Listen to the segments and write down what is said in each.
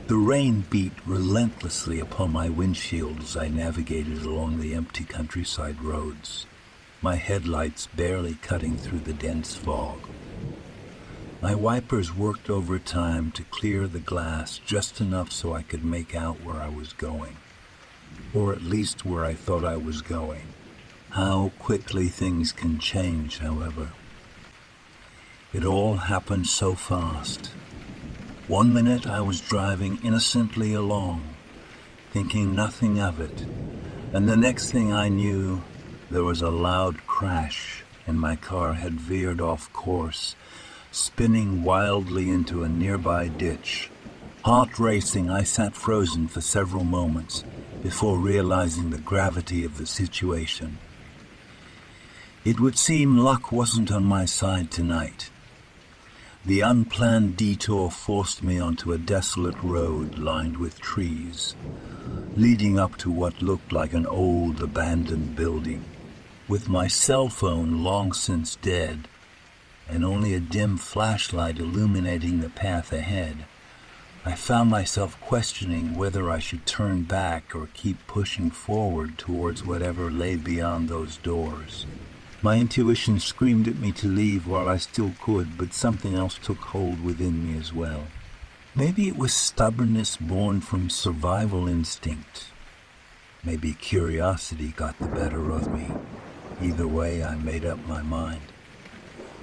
The rain beat relentlessly upon my windshield as I navigated along the empty countryside roads, my headlights barely cutting through the dense fog. My wipers worked overtime to clear the glass just enough so I could make out where I was going, or at least where I thought I was going. How quickly things can change, however. It all happened so fast. One minute I was driving innocently along, thinking nothing of it, and the next thing I knew, there was a loud crash and my car had veered off course, spinning wildly into a nearby ditch. Heart racing, I sat frozen for several moments before realizing the gravity of the situation. It would seem luck wasn't on my side tonight. The unplanned detour forced me onto a desolate road lined with trees, leading up to what looked like an old abandoned building. With my cell phone long since dead, and only a dim flashlight illuminating the path ahead, I found myself questioning whether I should turn back or keep pushing forward towards whatever lay beyond those doors. My intuition screamed at me to leave while I still could, but something else took hold within me as well. Maybe it was stubbornness born from survival instinct. Maybe curiosity got the better of me. Either way, I made up my mind.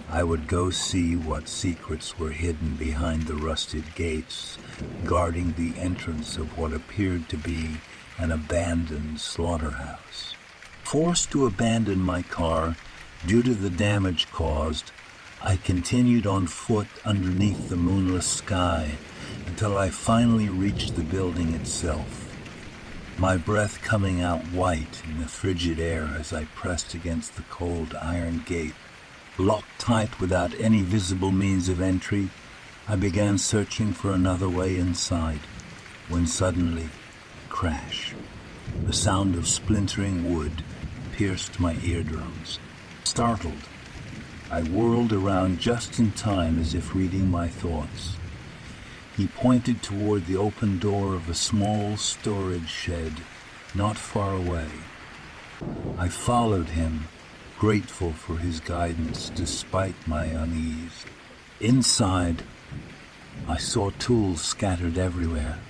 I would go see what secrets were hidden behind the rusted gates, guarding the entrance of what appeared to be an abandoned slaughterhouse. Forced to abandon my car due to the damage caused, I continued on foot underneath the moonless sky until I finally reached the building itself, my breath coming out white in the frigid air as I pressed against the cold iron gate. Locked tight without any visible means of entry, I began searching for another way inside, when suddenly, crash. The sound of splintering wood pierced my eardrums. Startled, I whirled around just in time as if reading my thoughts. He pointed toward the open door of a small storage shed not far away. I followed him, grateful for his guidance despite my unease. Inside, I saw tools scattered everywhere,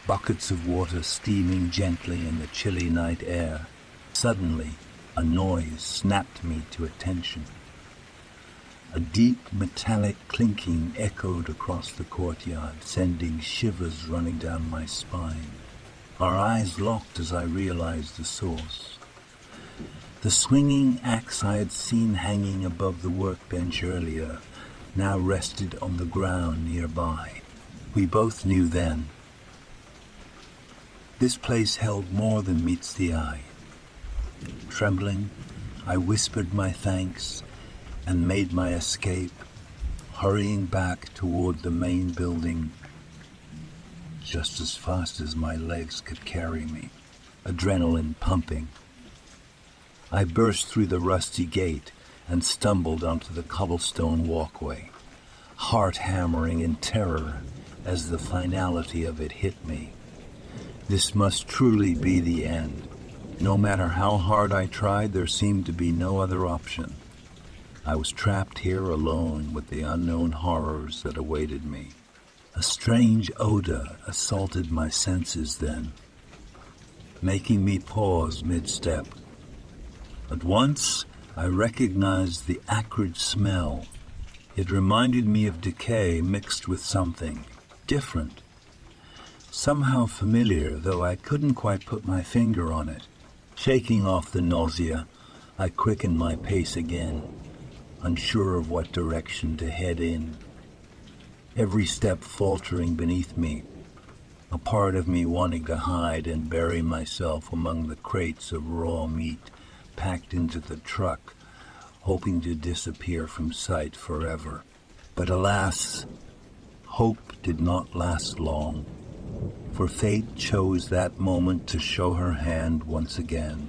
buckets of water steaming gently in the chilly night air. Suddenly, a noise snapped me to attention. A deep metallic clinking echoed across the courtyard, sending shivers running down my spine. Our eyes locked as I realized the source. The swinging axe I had seen hanging above the workbench earlier now rested on the ground nearby. We both knew then. This place held more than meets the eye. Trembling, I whispered my thanks and made my escape, hurrying back toward the main building just as fast as my legs could carry me, adrenaline pumping. I burst through the rusty gate and stumbled onto the cobblestone walkway, heart hammering in terror as the finality of it hit me. This must truly be the end. No matter how hard I tried, there seemed to be no other option. I was trapped here alone with the unknown horrors that awaited me. A strange odor assaulted my senses then, making me pause mid-step. At once, I recognized the acrid smell. It reminded me of decay mixed with something different, somehow familiar, though I couldn't quite put my finger on it. Shaking off the nausea, I quickened my pace again, unsure of what direction to head in. Every step faltering beneath me, a part of me wanting to hide and bury myself among the crates of raw meat packed into the truck, hoping to disappear from sight forever. But alas, hope did not last long, for fate chose that moment to show her hand once again.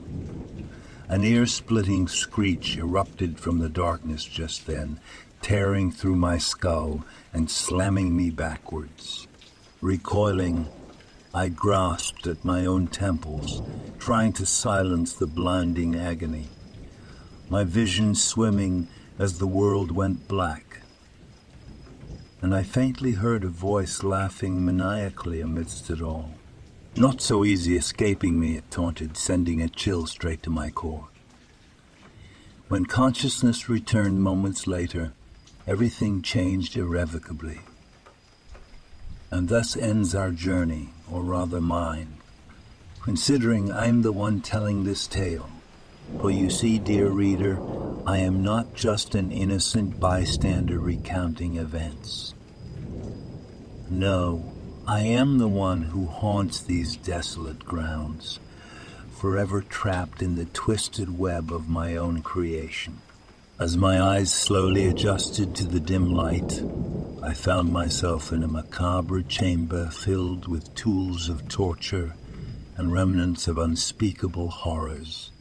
An ear-splitting screech erupted from the darkness just then, tearing through my skull and slamming me backwards. Recoiling, I grasped at my own temples, trying to silence the blinding agony. My vision swimming as the world went black. And I faintly heard a voice laughing maniacally amidst it all. Not so easy escaping me, it taunted, sending a chill straight to my core. When consciousness returned moments later, everything changed irrevocably. And thus ends our journey, or rather mine, considering I'm the one telling this tale. For you see, dear reader, I am not just an innocent bystander recounting events. No, I am the one who haunts these desolate grounds, forever trapped in the twisted web of my own creation. As my eyes slowly adjusted to the dim light, I found myself in a macabre chamber filled with tools of torture and remnants of unspeakable horrors.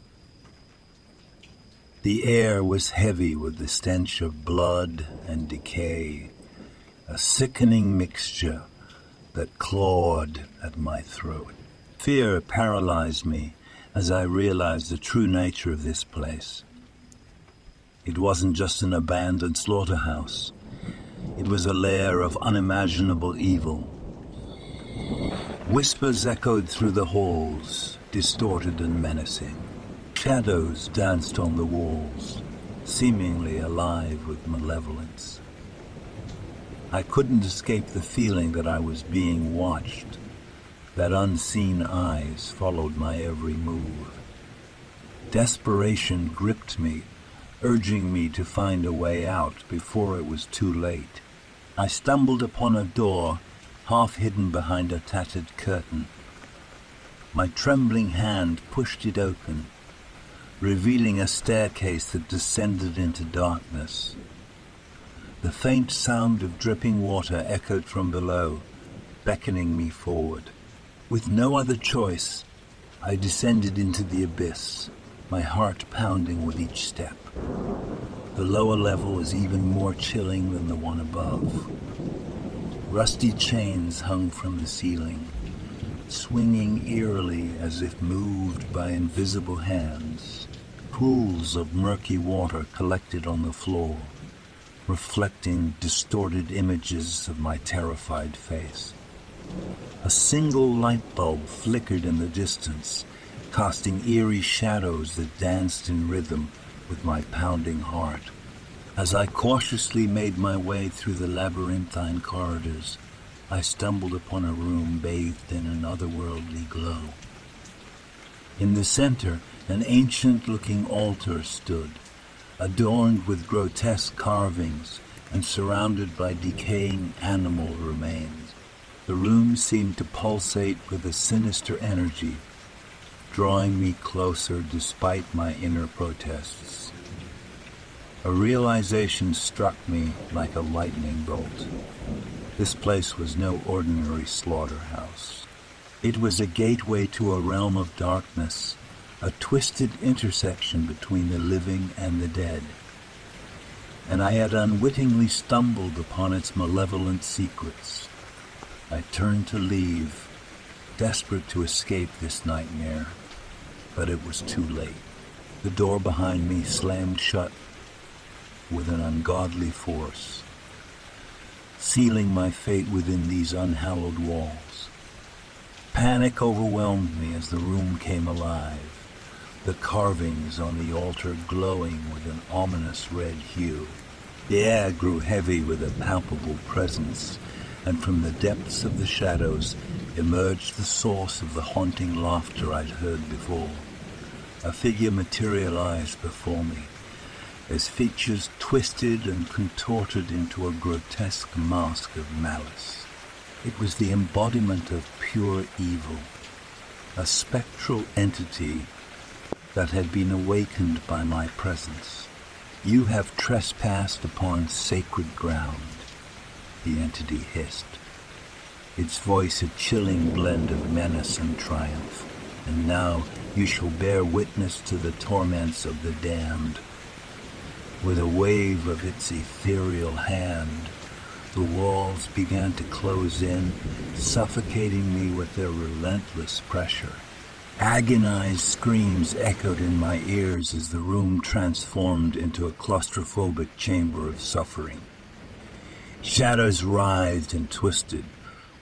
The air was heavy with the stench of blood and decay, a sickening mixture that clawed at my throat. Fear paralyzed me as I realized the true nature of this place. It wasn't just an abandoned slaughterhouse. It was a lair of unimaginable evil. Whispers echoed through the halls, distorted and menacing. Shadows danced on the walls, seemingly alive with malevolence. I couldn't escape the feeling that I was being watched, that unseen eyes followed my every move. Desperation gripped me, urging me to find a way out before it was too late. I stumbled upon a door, half hidden behind a tattered curtain. My trembling hand pushed it open, revealing a staircase that descended into darkness. The faint sound of dripping water echoed from below, beckoning me forward. With no other choice, I descended into the abyss, my heart pounding with each step. The lower level was even more chilling than the one above. Rusty chains hung from the ceiling, swinging eerily as if moved by invisible hands. Pools of murky water collected on the floor, reflecting distorted images of my terrified face. A single light bulb flickered in the distance, casting eerie shadows that danced in rhythm with my pounding heart. As I cautiously made my way through the labyrinthine corridors, I stumbled upon a room bathed in an otherworldly glow. In the center, an ancient-looking altar stood, adorned with grotesque carvings and surrounded by decaying animal remains. The room seemed to pulsate with a sinister energy, drawing me closer despite my inner protests. A realization struck me like a lightning bolt. This place was no ordinary slaughterhouse. It was a gateway to a realm of darkness, a twisted intersection between the living and the dead. And I had unwittingly stumbled upon its malevolent secrets. I turned to leave, desperate to escape this nightmare, but it was too late. The door behind me slammed shut with an ungodly force, sealing my fate within these unhallowed walls. Panic overwhelmed me as the room came alive, the carvings on the altar glowing with an ominous red hue. The air grew heavy with a palpable presence, and from the depths of the shadows emerged the source of the haunting laughter I'd heard before. A figure materialized before me, its features twisted and contorted into a grotesque mask of malice. It was the embodiment of pure evil, a spectral entity that had been awakened by my presence. "You have trespassed upon sacred ground," the entity hissed, its voice a chilling blend of menace and triumph. "And now you shall bear witness to the torments of the damned." With a wave of its ethereal hand, The walls began to close in, suffocating me with their relentless pressure. Agonized screams echoed in my ears as the room transformed into a claustrophobic chamber of suffering. Shadows writhed and twisted,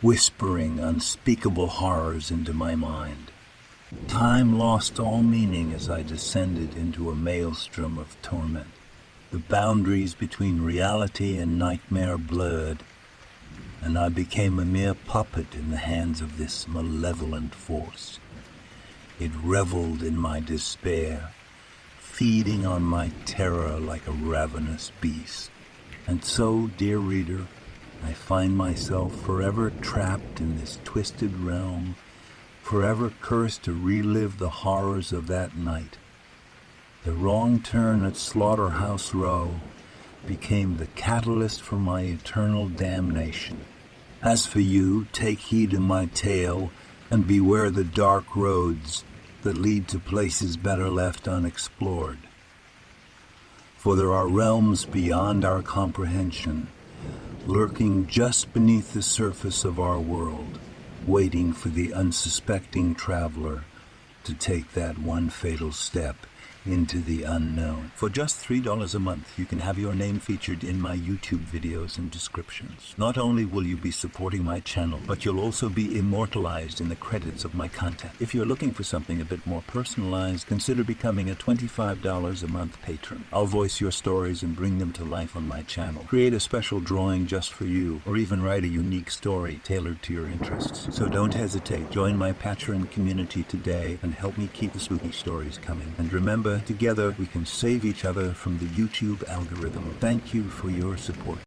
whispering unspeakable horrors into my mind. Time lost all meaning as I descended into a maelstrom of torment. The boundaries between reality and nightmare blurred, and I became a mere puppet in the hands of this malevolent force. It reveled in my despair, feeding on my terror like a ravenous beast. And so, dear reader, I find myself forever trapped in this twisted realm, forever cursed to relive the horrors of that night. The wrong turn at Slaughterhouse Row became the catalyst for my eternal damnation. As for you, take heed to my tale and beware the dark roads that lead to places better left unexplored. For there are realms beyond our comprehension, lurking just beneath the surface of our world, waiting for the unsuspecting traveler to take that one fatal step into the unknown. For just $3 a month, you can have your name featured in my YouTube videos and descriptions. Not only will you be supporting my channel, but you'll also be immortalized in the credits of my content. If you're looking for something a bit more personalized, consider becoming a $25 a month patron. I'll voice your stories and bring them to life on my channel. Create a special drawing just for you, or even write a unique story tailored to your interests. So don't hesitate. Join my patron community today and help me keep the spooky stories coming. And remember, together we can save each other from the YouTube algorithm. Thank you for your support.